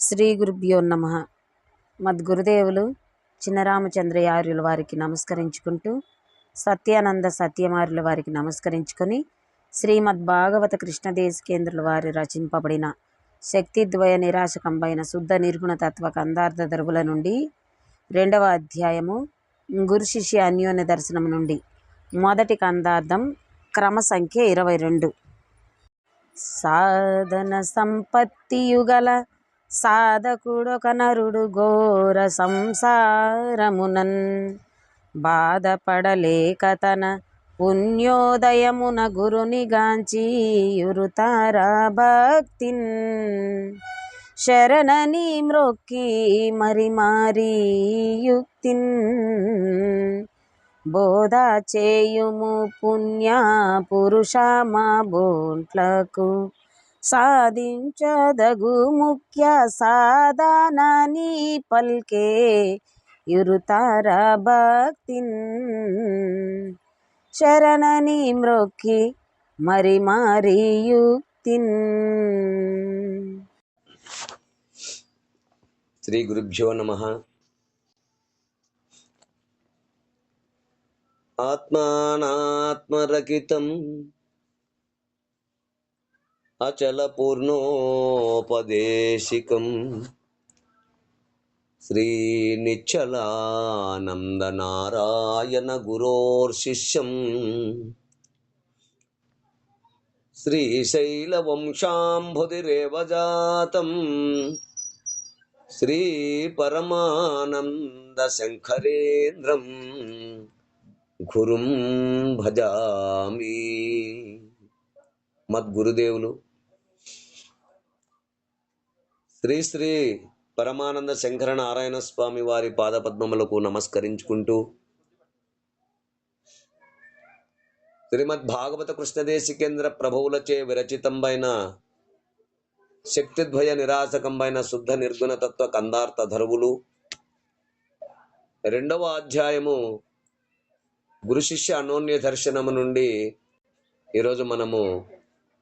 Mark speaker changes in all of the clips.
Speaker 1: శ్రీ గురుభ్యో నమః. మద్గురుదేవులు చిన్నరామచంద్రయార్యుల వారికి నమస్కరించుకుంటూ, సత్యానంద సత్యమార్యుల వారికి నమస్కరించుకొని, శ్రీమద్భాగవత కృష్ణదేశికేంద్రుల వారి రచింపబడిన శక్తిద్వయ నిరాశకంబైన శుద్ధ నిర్గుణ తత్వ కందార్థ దరువుల నుండి 2వ అధ్యాయము గురు శిష్య అన్యోన్య దర్శనం నుండి మొదటి కందార్థం క్రమ సంఖ్య 22. సాధన సంపత్తియుగల సాధకుడొక నరుడు ఘోర సంసారమునన్ బాధపడలేక తన పుణ్యోదయమున గురుని గాంచి యురుతారా భక్తిన్ శరణని మ్రొక్కి మరి మారి యుక్తిన్ బోధ చేయుము పుణ్య పురుష మా బోంట్లకు సాధించదగు ముఖ్య సాధనని పల్కే యురుతార భక్తిన్ శరణని మ్రొక్కి మరి మారి యుక్తిన్.
Speaker 2: శ్రీ గురుభ్యో నమః. ఆత్మానాత్మరకితం అచల పూర్ణోపదేశికం శ్రీ నిశ్చలానంద నారాయణ గురోర్శిష్యం శ్రీశైల వంశాంబుధిరేవ జాతం శ్రీ పరమానంద శంకరేంద్రం గురుం భజామి. మద్గురుదేవులు శ్రీ శ్రీ పరమానంద శంకర నారాయణ స్వామి వారి పాదపద్మములకు నమస్కరించుకుంటూ, శ్రీమద్ భాగవత కృష్ణదేశికేంద్ర ప్రభువులచే విరచితంబైన శక్తిద్వయ నిరాశకంబైన శుద్ధ నిర్గుణ తత్వ కందార్థ ధరువులు 2వ అధ్యాయము గురు శిష్య అనోన్య దర్శనము నుండి ఈరోజు మనము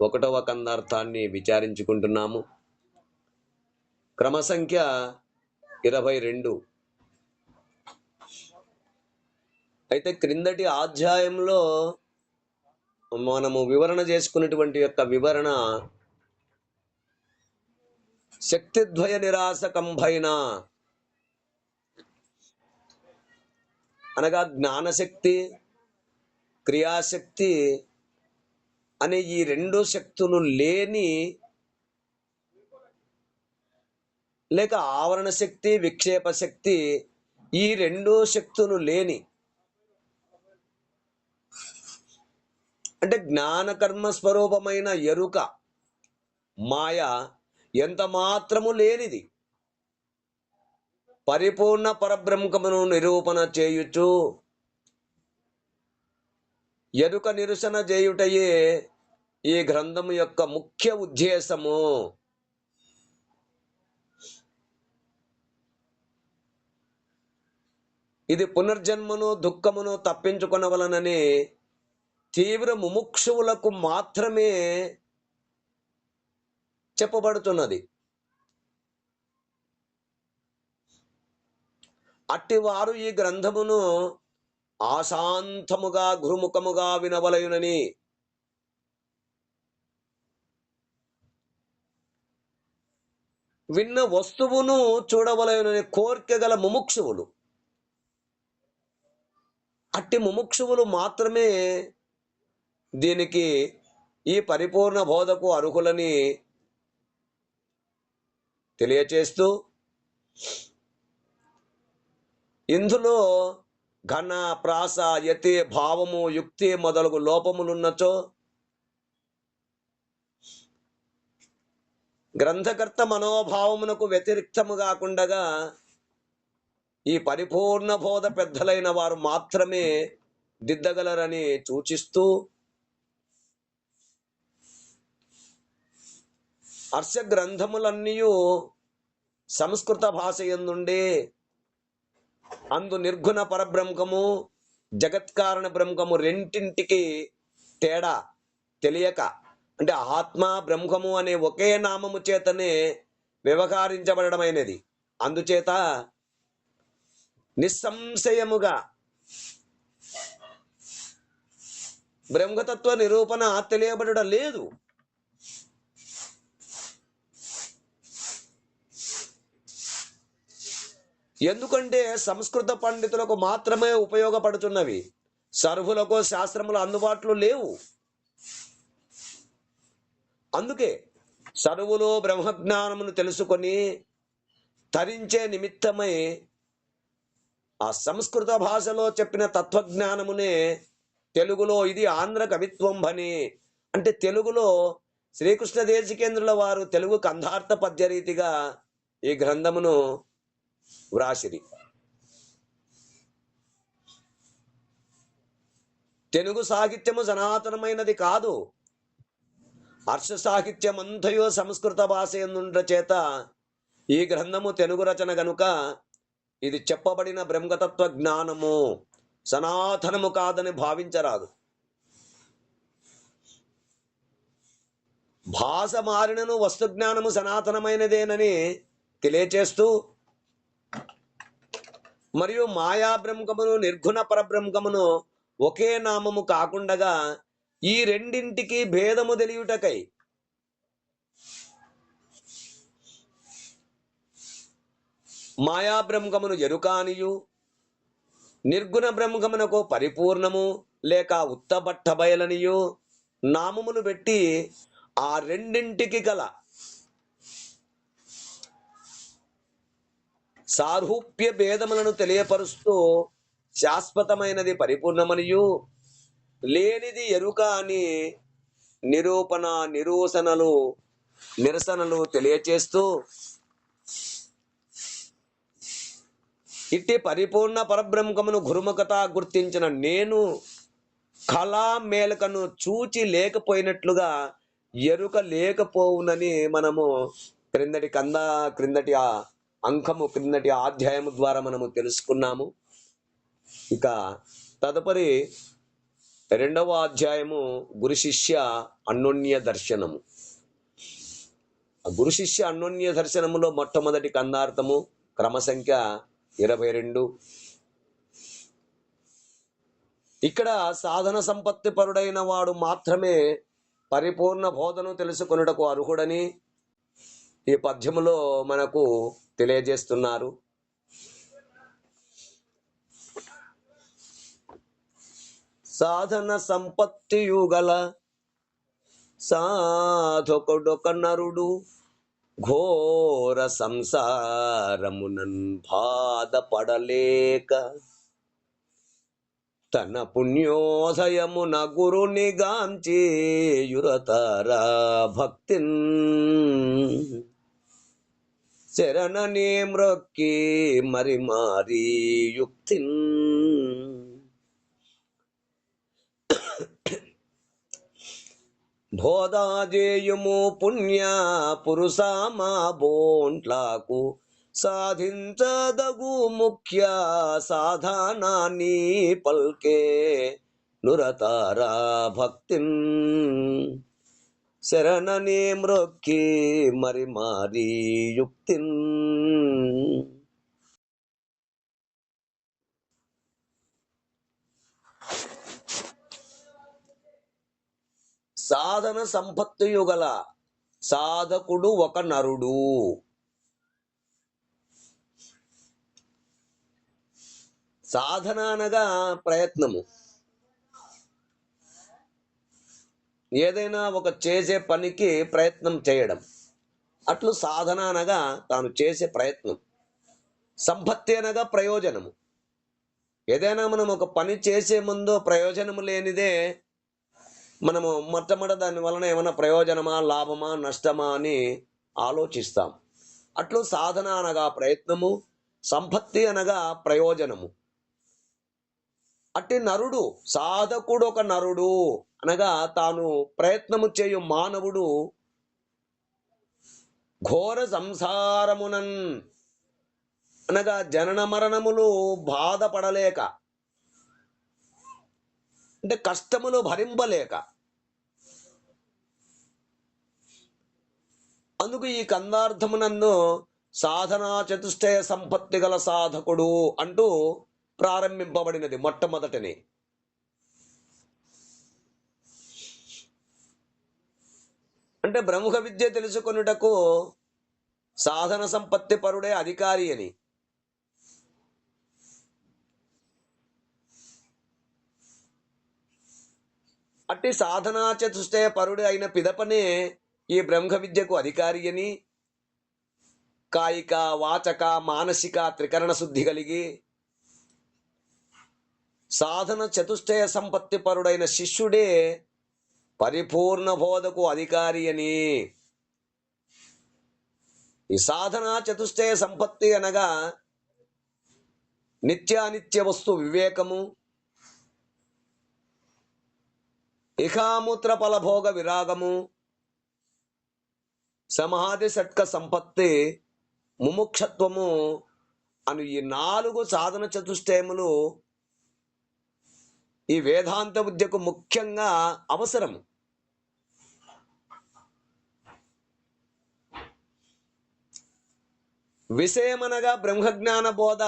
Speaker 2: 1వ కందార్థాన్ని విచారించుకుంటున్నాము. క్రమ సంఖ్య 22. అయితే క్రిందటి అధ్యాయంలో మనము వివరణ చేసుకున్నటువంటి యొక్క వివరణ శక్తిద్వయ నిరాశకంభైన అనగా జ్ఞానశక్తి, క్రియాశక్తి అనే ఈ 2 శక్తులు లేని, లేక ఆవరణ శక్తి, విక్షేప శక్తి, ఈ 2 శక్తులు లేని అంటే జ్ఞానకర్మ స్వరూపమైన ఎరుక మాయ ఎంత మాత్రము లేనిది పరిపూర్ణ పరబ్రహ్మమును నిరూపణ చేయుచు ఎరుక నిరసన చేయుటయే ఈ గ్రంథము యొక్క ముఖ్య ఉద్దేశము. ఇది పునర్జన్మను దుఃఖమును తప్పించుకొనవలనని తీవ్ర ముముక్షువులకు మాత్రమే చెప్పబడుతున్నది. అట్టివారు ఈ గ్రంథమును ఆశాంతముగా గురుముఖముగా వినవలయునని విన్న వస్తువును చూడవలయునని కోరిక గల ముముక్షువులు, అట్టి ముముక్షువులు మాత్రమే దీనికి ఈ పరిపూర్ణ బోధకు అర్హులని తెలియచేస్తూ, ఇందులో ఘన ప్రాస యతి భావము యుక్తి మొదలగు లోపములున్నచో గ్రంథకర్త మనోభావమునకు వ్యతిరిక్తము కాకుండా ఈ పరిపూర్ణ బోధ పెద్దలైన వారు మాత్రమే దిద్దగలరని సూచిస్తూ, హర్ష గ్రంథములన్నీ సంస్కృత భాష యందుండే అందు నిర్గుణ పరబ్రహ్మము జగత్కారణ బ్రహ్మము రెంటింటికి తేడా తెలియక, అంటే ఆత్మ బ్రహ్మము అనే ఒకే నామము చేతనే వ్యవహరించబడమైనది. అందుచేత నిస్సంశయముగా బ్రహ్మతత్వ నిరూపణ తెలియబడడం లేదు. ఎందుకంటే సంస్కృత పండితులకు మాత్రమే ఉపయోగపడుతున్నవి, సర్వులకు శాస్త్రములు అందుబాటులో లేవు. అందుకే సర్వులు బ్రహ్మజ్ఞానమును తెలుసుకొని తరించే నిమిత్తమై ఆ సంస్కృత భాషలో చెప్పిన తత్వజ్ఞానమునే తెలుగులో ఇది ఆంధ్ర కవిత్వం అని, అంటే తెలుగులో శ్రీకృష్ణ దేశికేంద్రుల వారు తెలుగు కందార్థ పద్యరీతిగా ఈ గ్రంథమును వ్రాసిరి. తెలుగు సాహిత్యము సనాతనమైనది కాదు. హర్ష సాహిత్యమంతయో సంస్కృత భాష ఎందుండ్ర చేత ఈ గ్రంథము తెలుగు రచన గనుక ఇది చెప్పబడిన బ్రహ్మతత్వ జ్ఞానము సనాతనము కాదని భావించరాదు. భాష మారినను వస్తు జ్ఞానము సనాతనమైనదేనని తెలియచేస్తూ, మరియు మాయాబ్రహ్మమును నిర్గుణ పరబ్రహ్మమును ఒకే నామము కాకుండగా ఈ రెండింటికి భేదము తెలియుటకై మాయాబ్రహ్మమును ఎరుకానియు నిర్గుణ బ్రహ్మమునకు పరిపూర్ణము లేక ఉత్తబట్ట బయలనియు నామములు పెట్టి ఆ రెండింటికి గల సారూప్య భేదములను తెలియపరుస్తూ శాశ్వతమైనది పరిపూర్ణమనియు లేనిది ఎరుక అని నిరూపణ నిరసనలు తెలియచేస్తూ, ఇట్టి పరిపూర్ణ పరబ్రహ్మమును గురుముఖత గుర్తించిన నేను కళా మేలకను చూచి లేకపోయినట్లుగా ఎరుక లేకపోవునని మనము క్రిందటి అంకము క్రిందటి అధ్యాయము ద్వారా మనము తెలుసుకున్నాము. ఇక తదుపరి 2వ అధ్యాయము గురు శిష్య అన్యోన్య దర్శనము. గురు శిష్య అన్యోన్య దర్శనములో మొట్టమొదటి కందార్థము క్రమ సంఖ్య 22. ఇక్కడ సాధన సంపత్తి పరుడైన వాడు మాత్రమే పరిపూర్ణ బోధను తెలుసుకొనుటకు అర్హుడని ఈ పద్యములో మనకు తెలియజేస్తున్నారు. సాధన సంపత్తియుగల సాధకుడొక నరుడు ఘోర సంసారమునన్ బాధపడలేక తన పుణ్యోదయమున గురుని గాంచి యురతారా భక్తిన్ శరణనే మ్రొక్కి మరి మారి యుక్తిన్ బోధాజేయుము పుణ్య పురుషామా బోంట్లాకు సాధించదగు ముఖ్య సాధనాన్ని పల్కే నురతారా భక్తిన్ శరణనే మ్రొక్కి మరి మారి యుక్తిన్. సాధన సంపత్తియు గల సాధకుడు ఒక నరుడు. సాధన అనగా ప్రయత్నము. ఏదైనా ఒక చేసే పనికి ప్రయత్నం చేయడం, అట్లు సాధన అనగా తాను చేసే ప్రయత్నం. సంపత్తి అనగా ప్రయోజనము. ఏదైనా మనం ఒక పని చేసే ముందు ప్రయోజనము లేనిదే మనము మొట్టమొదట దాని వలన ఏమైనా ప్రయోజనమా లాభమా నష్టమా అని ఆలోచిస్తాం. అట్లు సాధన అనగా ప్రయత్నము, సంపత్తి అనగా ప్రయోజనము. అట్టి నరుడు సాధకుడు ఒక నరుడు అనగా తాను ప్రయత్నము చేయు మానవుడు ఘోర సంసారమునన్ అనగా జనన మరణములు బాధపడలేక, అంటే కష్టములు భరింపలేక అందుకు ఈ కందార్థమునందు సాధనా చతుష్టయ సంపత్తి గల సాధకుడు అంటూ ప్రారంభింపబడినది మొట్టమొదటనే. అంటే బ్రహ్మ విద్య తెలుసుకొనుటకు సాధన సంపత్తి పరుడే అధికారి అని. అట్టి సాధనా చతుష్టయ పరుడు అయిన పిదపనే ఈ బ్రహ్మ విద్యకు అధికారి అని, కాయిక వాచక మానసిక త్రికరణ శుద్ధి కలిగి సాధన చతుష్టయ సంపత్తి పరుడైన శిష్యుడే పరిపూర్ణ బోధకు అధికారి అని. ఈ సాధన చతుష్టయ సంపత్తి అనగా నిత్యానిత్య వస్తు వివేకము, ఇహామూత్ర ఫలభోగ విరాగము, సమాధి షట్క సంపత్తి, ముముక్షత్వము అను ఈ 4 సాధన చతుష్టయములు ఈ వేదాంత విద్యకు ముఖ్యంగా అవసరము. విషయమనగా బ్రహ్మజ్ఞాన బోధ,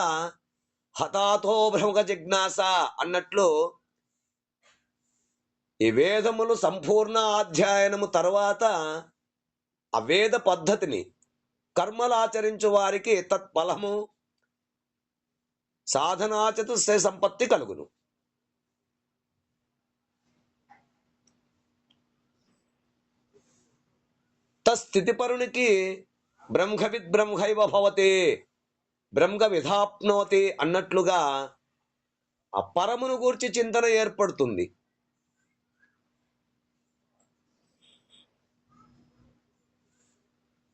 Speaker 2: హఠాతో బ్రహ్మ జిజ్ఞాస అన్నట్లు ఈ వేదములు సంపూర్ణ అధ్యయనము తర్వాత ఆ వేద పద్ధతిని కర్మలు ఆచరించు వారికి తత్ఫలము సాధనా చతుష్టయ సంపత్తి కలుగును. తస్థితిపరునికి బ్రహ్మవిద్ బ్రహ్మైవ భవతి, బ్రహ్మ విధాప్నోతి అన్నట్లుగా ఆ పరమును గూర్చి చింతన ఏర్పడుతుంది.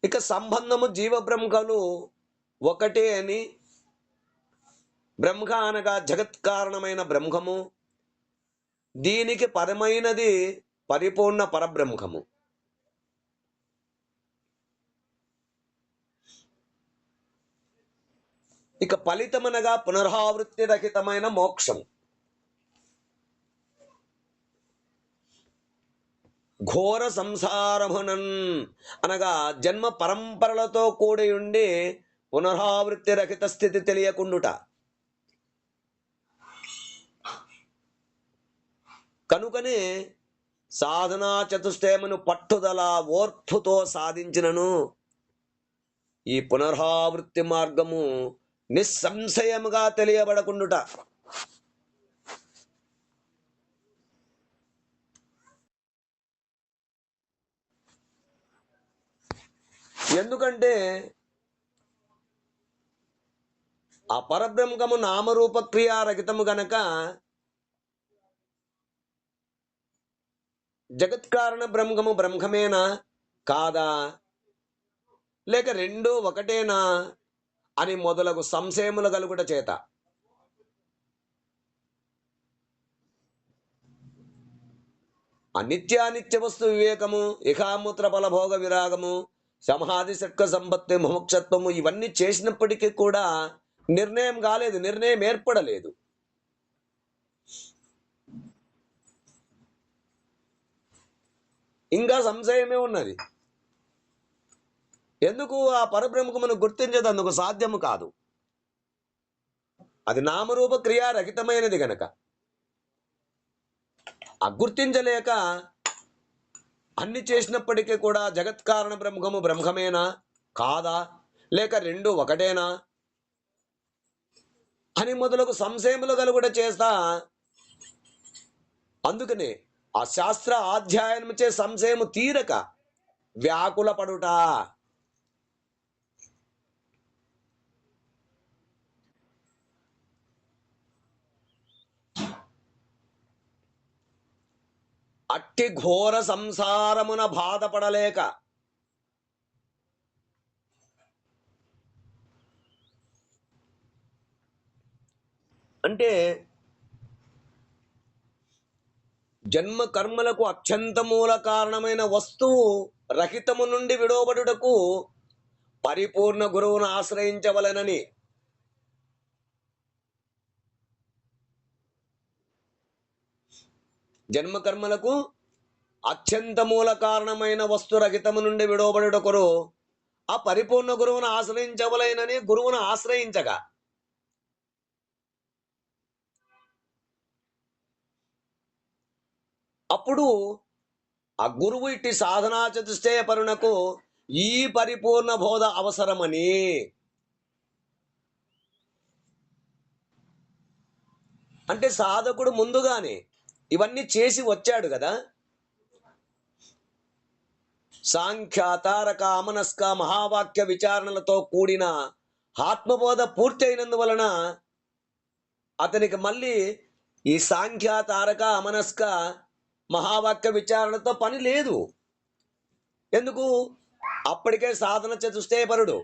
Speaker 2: ఇక సంబంధము జీవ బ్రహ్మలు ఒకటే అని, బ్రహ్మ అనగా జగత్ కారణమైన బ్రహ్మము, దీనికి పరమైనది పరిపూర్ణ పరబ్రహ్మము. ఇక ఫలితమనగా పునరావృత్తి రహితమైన మోక్షం. ఘోర సంసారమునన్ అనగా జన్మ పరంపరలతో కూడి ఉండి పునరావృత్తి రహిత స్థితి తెలియకుండుట. కనుకనే సాధనా చతుష్టయమును పట్టుదల ఓర్పుతో సాధించినను ఈ పునరావృత్తి మార్గము నిస్సంశయముగా తెలియబడకుండుట. ఎందుకంటే ఆ పరబ్రహ్మము నామరూప క్రియారహితము గనక జగత్కారణ బ్రహ్మము బ్రహ్మమేనా కాదా, లేక రెండూ ఒకటేనా అని మొదలగు సంశయములు కలుగుట చేత అనిత్యానిత్య వస్తు వివేకము, ఇహామూత్ర ఫలభోగ విరాగము, సమాధి షట్క సంపత్తి, ముముక్షత్వము ఇవన్నీ చేసినప్పటికీ కూడా నిర్ణయం కాలేదు, నిర్ణయం ఏర్పడలేదు. ఇంకా సంశయమే ఉన్నది. ఎందుకు? ఆ పరబ్రహ్మమును గుర్తించేందుకు సాధ్యము కాదు. అది నామరూప క్రియారహితమైనది గనక ఆ గుర్తించలేక అన్ని చేసినప్పటికీ కూడా జగత్కారణ బ్రహ్మము బ్రహ్మమేనా కాదా, లేక రెండు ఒకటేనా అని మొదలగు సంశయములు కలుగుట చేస్తా. అందుకనే ఆ శాస్త్ర అధ్యయనం చే సంశయము తీరక వ్యాకుల పడుట. అట్టి ఘోర సంసారమున బాధపడలేక అంటే జన్మ కర్మలకు అత్యంత మూల కారణమైన వస్తువు రహితము నుండి విడవబడుటకు పరిపూర్ణ గురువును ఆశ్రయించవలెనని జన్మ కర్మలకు అత్యంత మూల కారణమైన వస్తురహితము నుండి విడవబడుటకురు ఆ పరిపూర్ణ గురువును ఆశ్రయించవలైనని గురువును ఆశ్రయించగా అప్పుడు ఆ గురువు ఇట్టి సాధనా చతుష్టయ పరునకు ఈ పరిపూర్ణ బోధ అవసరమని, అంటే సాధకుడు ముందుగానే ఇవన్నీ చేసి వచ్చాడు కదా. సాంఖ్య తారక అమనస్క మహావాక్య విచారణలతో కూడిన ఆత్మబోధ పూర్తి అయినందువలన అతనికి మళ్ళీ ఈ సాంఖ్య తారక అమనస్క మహావాక్య విచారణతో పని లేదు. ఎందుకు? అప్పటికే సాధన చతుష్టయపరుడు.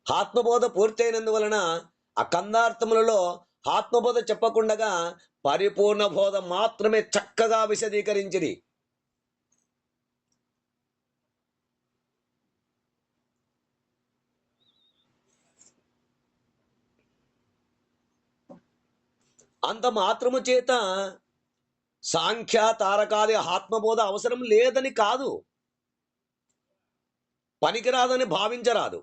Speaker 2: ఆత్మబోధ పూర్తి అయినందువలన ఆ కందార్థములలో ఆత్మబోధ చెప్పకుండగా పరిపూర్ణ బోధ మాత్రమే చక్కగా విశదీకరించిరి. అంత మాత్రము చేత సాంఖ్య తారకాది ఆత్మబోధ అవసరం లేదని కాదు, పనికిరాదని భావించరాదు.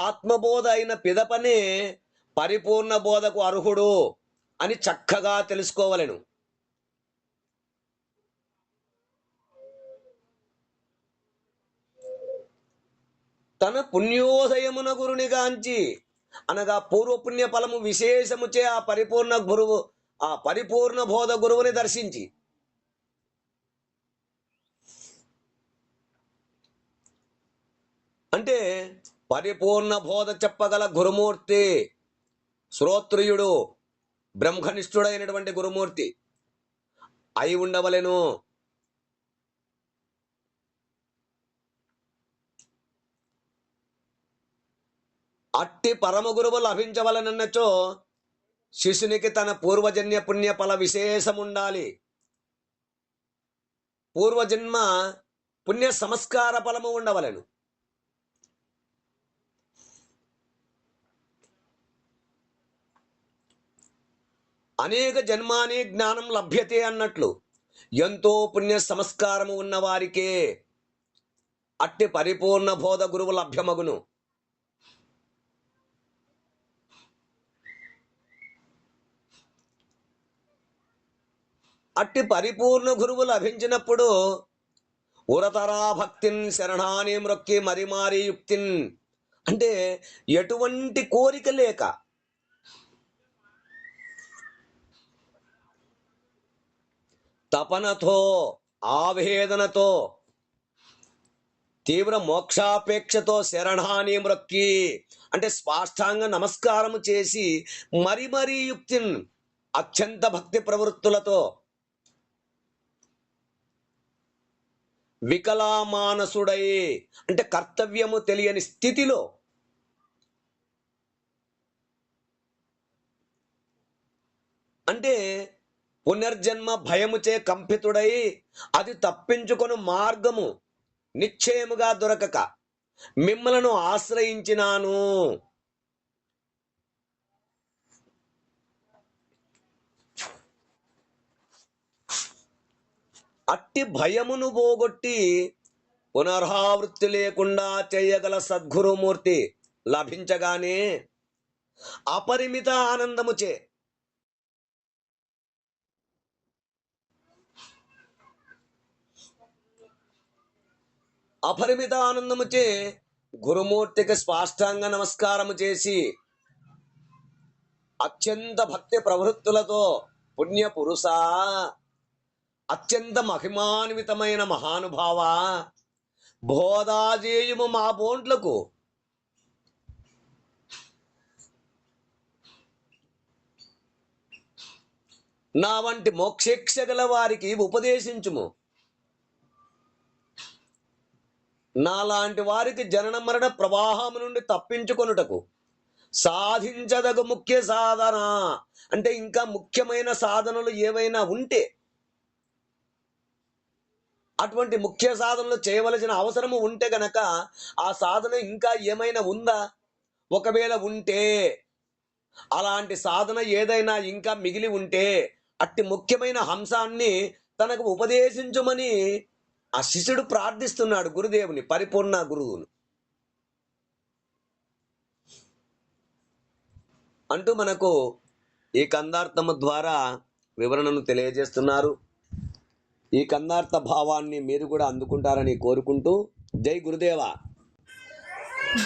Speaker 2: ఆత్మబోధ అయిన పిదపనే పరిపూర్ణ బోధకు అర్హుడు అని చక్కగా తెలుసుకోవలెను. తన పుణ్యోదయమున గురునిగాంచి అనగా పూర్వపుణ్య ఫలము విశేషముచే ఆ పరిపూర్ణ బోధ గురువుని దర్శించి అంటే పరిపూర్ణ బోధ చెప్పగల గురుమూర్తి శ్రోత్రియుడు బ్రహ్మనిష్ఠుడైనటువంటి గురుమూర్తి అయి ఉండవలెను. అట్టి పరమ గురువు లభించవలనన్నచో శిష్యునికి తన పూర్వజన్య పుణ్య ఫల విశేషం ఉండాలి. పూర్వజన్మ పుణ్య సంస్కార ఫలము ఉండవలెను. అనేక జన్మాని జ్ఞానం లభ్యతే అన్నట్లు ఎంతో పుణ్య సంస్కారము ఉన్నవారికే అట్టి పరిపూర్ణ బోధ గురువు లభ్యమగును. అట్టి పరిపూర్ణ గురువు లభించినప్పుడు ఉరతరా భక్తిన్ శరణాని మ్రొక్కి మరిమారి యుక్తిన్, అంటే ఎటువంటి కోరిక లేక తపనతో ఆవేదనతో తీవ్ర మోక్షాపేక్షతో శరణాని మ్రొక్కి అంటే స్పాష్టాంగ నమస్కారము చేసి మరీ యుక్తిన్ అత్యంత భక్తి ప్రవృత్తులతో వికలామానసుడై అంటే కర్తవ్యము తెలియని స్థితిలో అంటే పునర్జన్మ భయముచే కంపితుడై అది తప్పించుకొని మార్గము నిశ్చయముగా దొరకక మిమ్మలను ఆశ్రయించినాను. అట్టి భయమును పోగొట్టి పునరావృత్తి లేకుండా చేయగల సద్గురుమూర్తి లభించగానే అపరిమిత ఆనందముచే గురుమూర్తికి స్పాష్టాంగ నమస్కారము చేసి అత్యంత భక్తి ప్రవృత్తులతో పుణ్య పురుష అత్యంత మహిమాన్వితమైన మహానుభావ బోధాజేయుము మా బోంట్లకు నా వంటి మోక్షేక్ష గల వారికి ఉపదేశించుము. నాలాంటి వారికి జనన మరణ ప్రవాహము నుండి తప్పించుకొనుటకు సాధించదగు ముఖ్య సాధన అంటే ఇంకా ముఖ్యమైన సాధనలు ఏవైనా ఉంటే అటువంటి ముఖ్య సాధనలు చేయవలసిన అవసరము ఉంటే గనక ఆ సాధన ఇంకా ఏమైనా ఉందా, ఒకవేళ ఉంటే అలాంటి సాధన ఏదైనా ఇంకా మిగిలి ఉంటే అట్టి ముఖ్యమైన అంశాన్ని తనకు ఉపదేశించమని ఆ శిష్యుడు ప్రార్థిస్తున్నాడు గురుదేవుని, పరిపూర్ణ గురువును అంటూ మనకు ఈ కందార్థము ద్వారా వివరణను తెలియజేస్తున్నారు. ఈ కందార్థ భావాన్ని మీరు కూడా అందుకుంటారని కోరుకుంటూ జై గురుదేవా.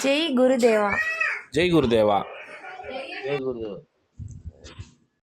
Speaker 3: జై గురుదేవా.
Speaker 4: జై గురుదేవా.
Speaker 5: జై గురుదేవ్.